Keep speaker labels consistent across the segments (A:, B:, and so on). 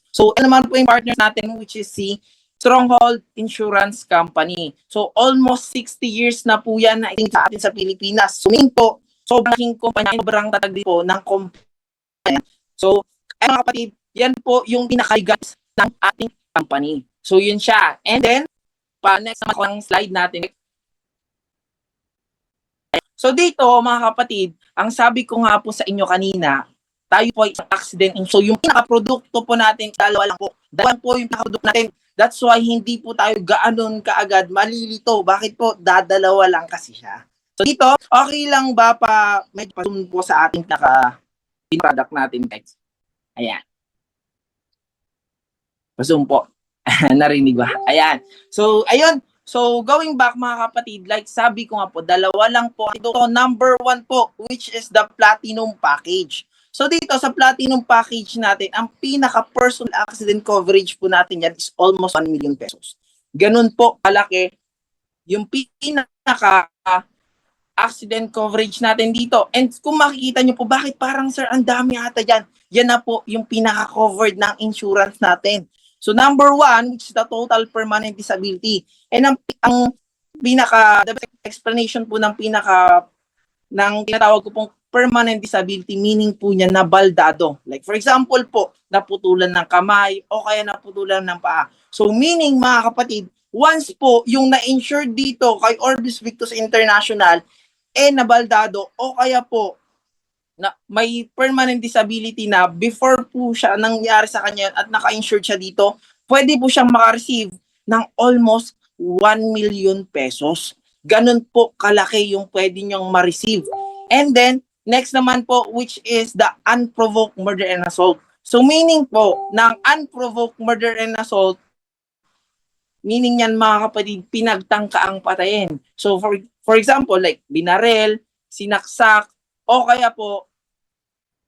A: So, ano naman po yung partners natin, which is si Stronghold Insurance Company. So, almost 60 years na po yan na sa atin sa Pilipinas. Suming po, sobrang laking kumpanya, sobrang tatag din po ng kumpanya. So, ay mga kapatid, yan po yung pinakaigas ng ating company. So, yun siya. And then, next naman ang slide natin. So dito, mga kapatid, ang sabi ko nga po sa inyo kanina, tayo po ay isang accident. So yung pinaka-produkto po natin, dalawa lang po. Dalawa po yung pinaka-produkto natin. That's why hindi po tayo gaanon kaagad malilito. Bakit po? Dadalawa lang kasi siya. So dito, okay lang ba pa medyo pa-zoom po sa ating pinaka-product natin, guys? Ayan. Pa-zoom po. Narinig ba? Ayan. So, ayun. So, going back mga kapatid, like sabi ko nga po, dalawa lang po. Ito, number 1 po, which is the Platinum Package. So, dito sa Platinum Package natin, ang pinaka-personal accident coverage po natin yan is almost 1 million pesos. Ganun po kalaki yung pinaka-accident coverage natin dito. And kung makikita nyo po, bakit parang sir, ang dami ata dyan? Yan na po yung pinaka-covered ng insurance natin. So number 1, which is the total permanent disability. And ang pinaka the explanation po ng tinatawag ko pong permanent disability, meaning po niya na baldado. Like for example po, naputulan ng kamay o kaya naputulan ng paa. So meaning mga kapatid, once po yung na-insured dito kay Orbis Victus International nabaldado o kaya po na may permanent disability na before po siya nangyari sa kanya at naka-insured siya dito, pwede po siyang maka-receive ng almost 1 million pesos. Ganun po kalaki yung pwede niyong ma-receive. And then, next naman po, which is the unprovoked murder and assault. So, meaning po, ng unprovoked murder and assault, meaning yan mga kapatid, pinagtangka ang patayin. So, for example, like binarel, sinaksak, o kaya po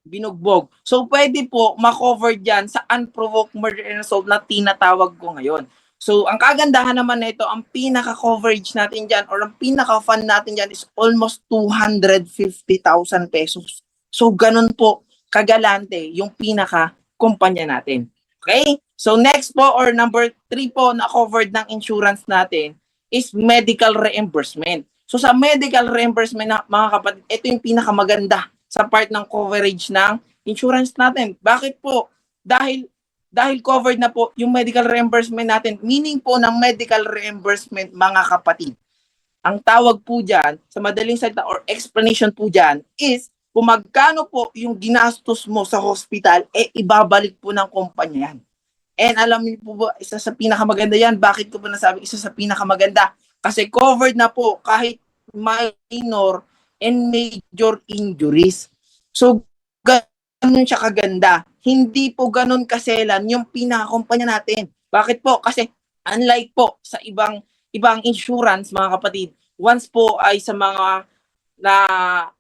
A: binugbog. So, pwede po ma-cover dyan sa unprovoked murder and assault na tinatawag ko ngayon. So, ang kagandahan naman nito, ang pinaka-coverage natin dyan or ang pinaka-fund natin dyan is almost 250,000 pesos. So, ganun po kagalante yung pinaka-kumpanya natin. Okay? So, next po or number 3 po na covered ng insurance natin is medical reimbursement. So, sa medical reimbursement na, mga kapatid, ito yung pinakamaganda sa part ng coverage ng insurance natin. Bakit po? Dahil covered na po yung medical reimbursement natin, meaning po ng medical reimbursement, mga kapatid. Ang tawag po dyan, sa madaling salita or explanation po dyan, is kung magkano po yung ginastos mo sa hospital, ibabalik po ng kumpanya yan. And alam niyo po ba, isa sa pinakamaganda yan. Bakit ko po nasabi isa sa pinakamaganda? Kasi covered na po kahit minor and major injuries. So, ganun siya kaganda. Hindi po ganun kaselan yung pinakakumpanya natin. Bakit po? Kasi unlike po sa ibang insurance, mga kapatid, once po ay sa mga na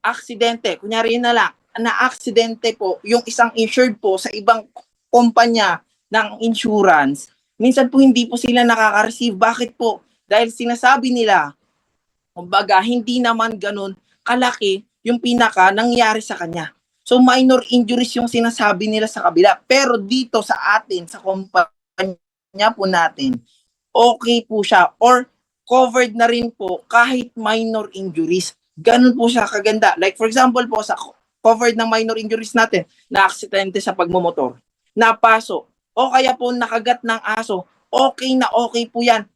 A: aksidente, kunyari na lang, na aksidente po, yung isang insured po sa ibang kumpanya ng insurance, minsan po hindi po sila nakaka-receive. Bakit po? Dahil sinasabi nila, kumbaga, hindi naman ganun kalaki yung pinaka nangyari sa kanya. So minor injuries yung sinasabi nila sa kabila. Pero dito sa atin, sa kumpanya po natin, okay po siya or covered na rin po kahit minor injuries. Ganun po siya kaganda. Like for example po, sa covered ng minor injuries natin, na aksidente sa pagmumotor, napaso, o kaya po nakagat ng aso, okay na okay po yan.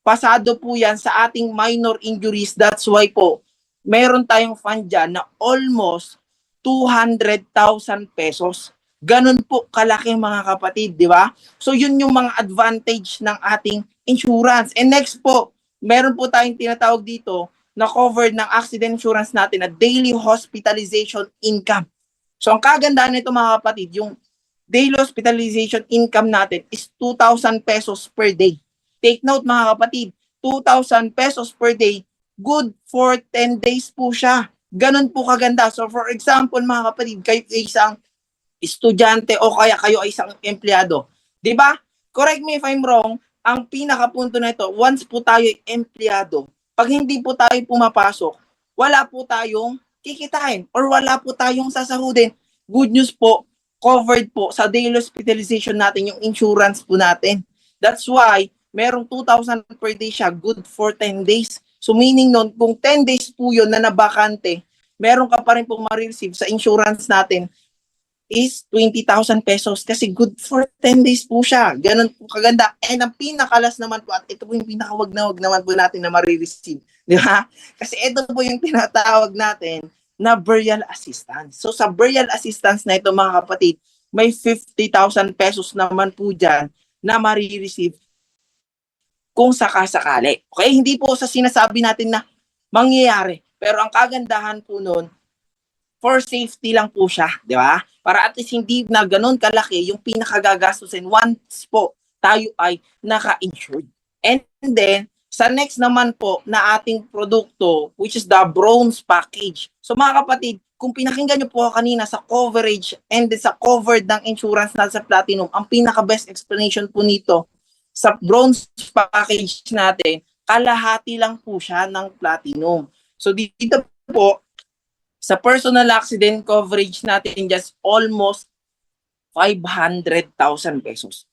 A: Pasado po yan sa ating minor injuries. That's why po, meron tayong fund dyan na almost 200,000 pesos. Ganun po kalaki, mga kapatid, di ba? So yun yung mga advantage ng ating insurance. And next po, meron po tayong tinatawag dito na covered ng accident insurance natin na daily hospitalization income. So ang kagandahan nito, mga kapatid, yung daily hospitalization income natin is 2,000 pesos per day. Take note, mga kapatid, 2,000 pesos per day, good for 10 days po siya. Ganun po kaganda. So for example, mga kapatid, kayo ay isang estudyante o kaya kayo ay isang empleyado. 'Di ba? Correct me if I'm wrong, ang pinakapunto na ito, once po tayo ay empleyado, pag hindi po tayo pumapasok, wala po tayong kikitain or wala po tayong sasahudin. Good news po, covered po sa daily hospitalization natin yung insurance po natin. That's why merong 2,000 per day siya, good for 10 days. So meaning nun, kung 10 days po yun na nabakante, meron ka pa rin pong ma-receive sa insurance natin is 20,000 pesos kasi good for 10 days po siya. Ganun po kaganda. And ang pinakalas naman po, at ito po yung pinakawag naman po natin na ma-receive. Di ba? Kasi ito po yung tinatawag natin na burial assistance. So sa burial assistance na ito mga kapatid, may 50,000 pesos naman po dyan na ma-receive kung sakasakali. Okay? Hindi po sa sinasabi natin na mangyayari. Pero ang kagandahan po nun, for safety lang po siya, di ba? Para at least hindi na ganun kalaki yung pinakagagastusin once po tayo ay naka-insured. And then, sa next naman po na ating produkto, which is the bronze package. So mga kapatid, kung pinakinggan nyo po kanina sa coverage and then sa covered ng insurance na sa platinum, ang pinaka-best explanation po nito, sa bronze package natin, kalahati lang po siya ng platinum. So dito po, sa personal accident coverage natin, just almost 500,000 pesos.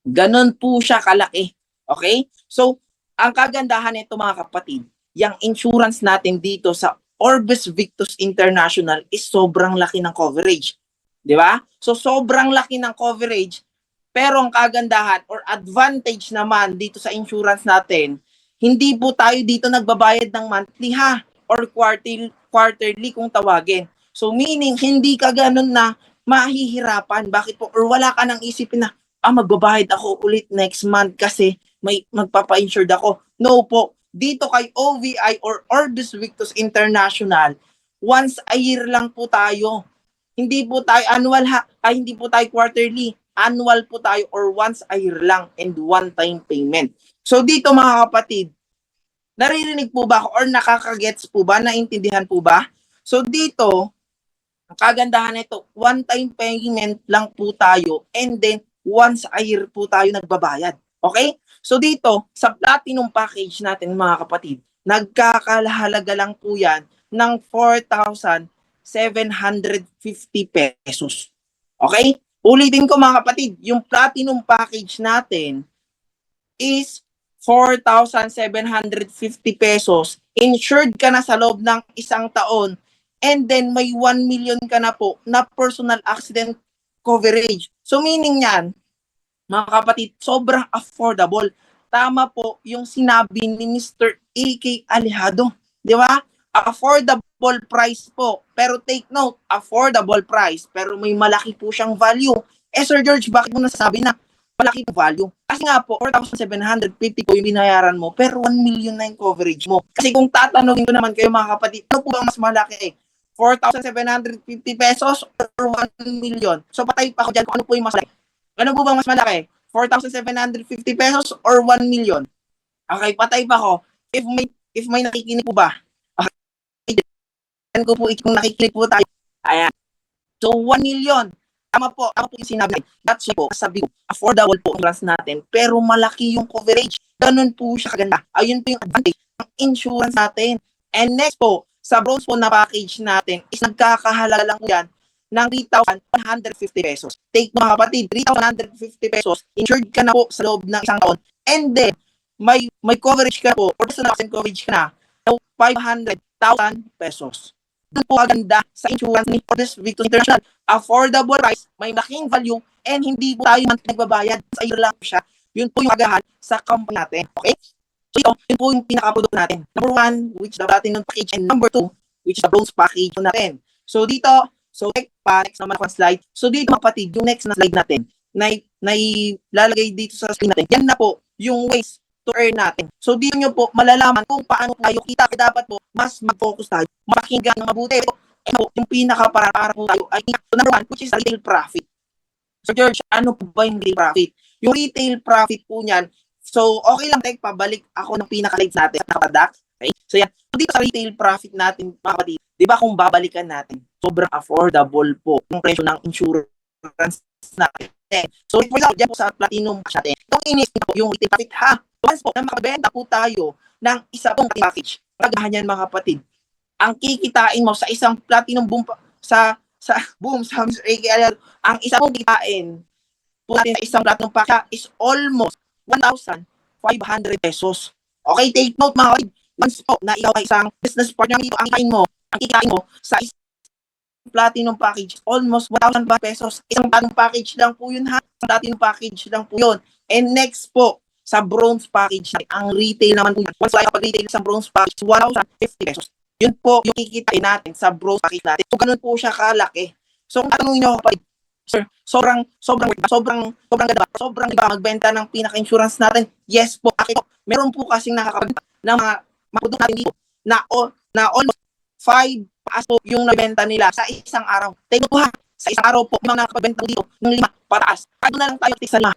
A: Ganon po siya kalaki. Okay? So, ang kagandahan nito mga kapatid, yung insurance natin dito sa Orbis Victus International is sobrang laki ng coverage. Di ba? So, sobrang laki ng coverage, pero ang kagandahan or advantage naman dito sa insurance natin, hindi po tayo dito nagbabayad ng monthly ha, or quarterly kung tawagin. So meaning, hindi ka ganun na mahihirapan. Bakit po? Or wala ka nang isipin na, magbabayad ako ulit next month kasi may magpapa-insured ako. No po. Dito kay OVI or Orbis Victus International, once a year lang po tayo. Hindi po tayo annual ha, hindi po tayo quarterly. Annual po tayo or once a year lang and one-time payment. So dito mga kapatid, naririnig po ba ako or nakakagets po ba? Naintindihan po ba? So dito, ang kagandahan nito, one-time payment lang po tayo and then once a year po tayo nagbabayad. Okay? So dito, sa platinum package natin mga kapatid, nagkakahalaga lang po yan ng 4,750 pesos. Okay? Ulitin ko mga kapatid, yung platinum package natin is 4,750 pesos. Insured ka na sa loob ng isang taon and then may 1 million ka na po na personal accident coverage. So meaning yan, mga kapatid, sobrang affordable. Tama po yung sinabi ni Mr. A.K. Alejado. Di ba? Affordable price po. Pero take note, affordable price. Pero may malaki po siyang value. Sir George, bakit mo nasabi na malaki yung value? Kasi nga po, 4,750 po yung binayaran mo, pero 1 million na yung coverage mo. Kasi kung tatanungin ko naman kayo mga kapatid, ano po ba mas malaki? 4,750 pesos or 1 million? So patay pa ako dyan kung ano po yung mas malaki. Ano po ba mas malaki? 4,750 pesos or 1 million? Okay, patay pa ako. If may nakikinig po ba? Okay, yan ko po kung nakikinig po tayo. Ayan. So 1 million. Tama po yung sinabi. That's why po, sabi ko, affordable po ang insurance natin, pero malaki yung coverage. Ganun po siya kaganda. Ayun po yung advantage ng insurance natin. And next po, sa bronze po na package natin, is nagkakahalaga lang po yan ng 3,150 pesos. Take mga kapatid, 3,150 pesos, insured ka na po sa loob ng isang taon. And then, may coverage ka po, or personal accident coverage ka na, 500,000 pesos. Doon po aganda sa insurance ni Orbis Victus International. Affordable price, may malaking value, and hindi po tayo nagbabayad. Sa iyo lang siya. Yun po yung agahan sa company natin. Okay? So ito, yun po yung pinaka-product natin. Number 1, which is the platinum package, and number 2, which is the bronze package natin. So dito, next naman ang slide. So dito kapatid, yung next na slide natin, na lalagay dito sa screen natin, yan na po yung ways to earn natin. So dito nyo po malalaman kung paano tayo kita. Dapat po, mas mag-focus tayo, makinggan ng mabuti. Yung pinaka-para po tayo ay number 1, which is retail profit. So George, ano po ba yung retail profit? Yung retail profit po niyan, so okay lang tayo, pabalik ako ng pinaka-live natin sa nakapadak. Okay? So yan, so dito sa retail profit natin, mga kapatid, di ba kung babalikan natin, sobrang affordable po yung presyo ng insurance natin. So for example, dyan po sa platinum natin, itong inis po yung retail profit ha. Once po na makabenta po tayo ng isa pong package, pagahan yan mga kapatid, ang kikitain mo sa isang platinum boom sa sa Mr. AKL, ang isa pong kitain po natin sa isang platinum pack is almost 1,500 pesos. Okay, take note mga kapatid. Once po na ikaw ay isang business partner dito, ang kitain mo sa isang platinum package, almost 1,000 pesos. Isang platinum package lang po yun ha. Isang platinum package lang po yun. And next po, sa bronze package, ang retail naman po yan. Once ay kapag retail sa bronze package, 1,050 pesos. Yun po yung kikitain natin sa bronze package natin. So, ganun po siya kalaki. So, kung tatanungin nyo kapag, sir, sobrang ganda ba? Sobrang iba magbenta ng pinaka-insurance natin? Yes po. Actually, meron po kasing nakakabenta ng mga produkto natin dito na almost 5 paas po yung nabenta nila sa isang araw. Take po ha, sa isang araw po, yung mga nakakabenta po dito, yung 5 pataas. Kado na lang tayo sa 5.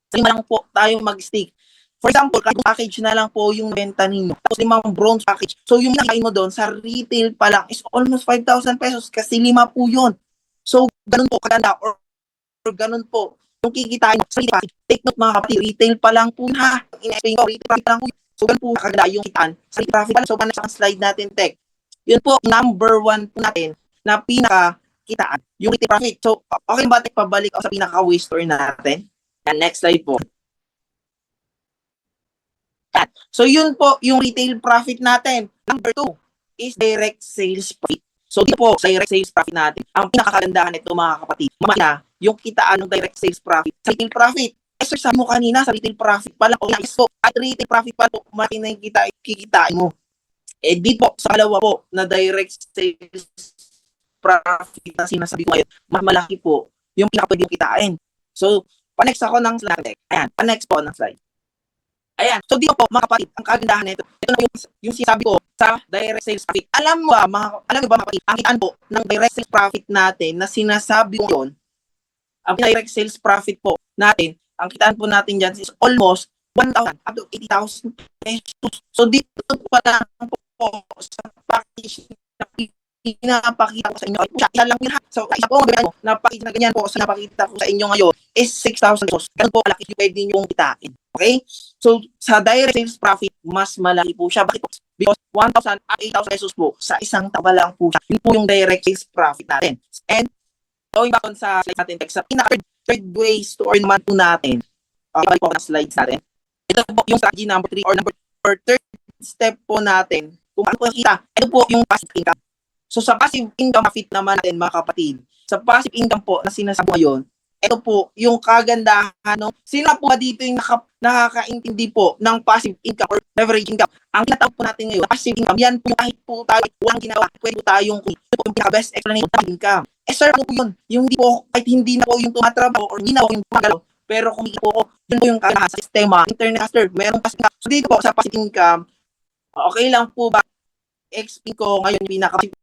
A: Sa 5 lang po tayo mag-stick. For example, kung package na lang po yung benta ninyo, tapos 5 bronze package. So yung nakain mo doon sa retail pa lang is almost 5,000 pesos kasi 5 po yun. So ganun po kaganda or ganun po yung kikitain mo sa retail package. Take note mga kapatid, retail pa lang po ha. In-explain ko, retail pa lang po. So ganun po kaganda yung kitaan sa retail profit pa lang. So paano sa slide natin, Tech? Yun po, number 1 po natin na pinaka-kitaan, yung retail profit. So, okay ba Tech, pabalik ako sa pinaka-waste store natin? And next slide po. So, yun po yung retail profit natin. Number 2 is direct sales profit. So, dito po sa direct sales profit natin, ang pinakagandahan nito mga kapatid, mamaya yung kitaan ng direct sales profit sa retail profit. Sir, sabi mo kanina sa retail profit pa lang. Yes po, at retail profit pa po, malaki na yung kikitain mo. Eh, dito po, sa kalawa po, na direct sales profit na sinasabi ko ngayon, mas malaki po yung pinakapwede yung kitain. So, pa-next ako ng slide. Ayan, pa-next po ng slide. Ayan. So dito po mga kapatid, ang kagandahan nito. Ito na yung sinasabi ko sa direct sales profit. Alam mo ba mga kapatid, ang kitaan po ng direct sales profit natin na sinasabi ko yon, ang direct sales profit po natin, ang kitaan po natin diyan is almost 1,000 up to 80,000 pesos. So dito pa lang po sa package na pinapakita ko sa inyo. Isa lang yun ha. So isa po ang napakita na ganyan po sa napakita ko sa inyo ngayon is 6,000 pesos. Ganun po kalaki yung pwede nyo kitain. Okay? So, sa direct sales profit, mas malaki po siya. Bakit po? Because 1,000 at 8,000 pesos po sa isang taba lang po siya. Yun po yung direct sales profit natin. And, going back on sa slides natin, sa third ways to earn naman po natin, balik po sa slides natin. Ito po yung strategy number 3 or third step po natin. Kung ano po yung kita, ito po yung passive income. So, sa passive income profit naman natin, mga kapatid, sa passive income po na sinasabi ngayon, ito po yung kagandahan, no? Sino po dito yung nakakaintindi po ng passive income or leverage income? Ang tinatawag po natin ngayon, passive income, yan po kahit po tayo walang ginawa, pwede po tayong ito po yung pinaka-best explanation ng income. Eh sir, ano po yun? Yung hindi po, kahit hindi na po yung tumatrabaho or hindi na po yung gumagalaw, pero kung hindi po, yun po yung kagandahan sa sistema, internet master, meron passive income. So dito po sa passive income, okay lang po ba explain ko ngayon yung pinaka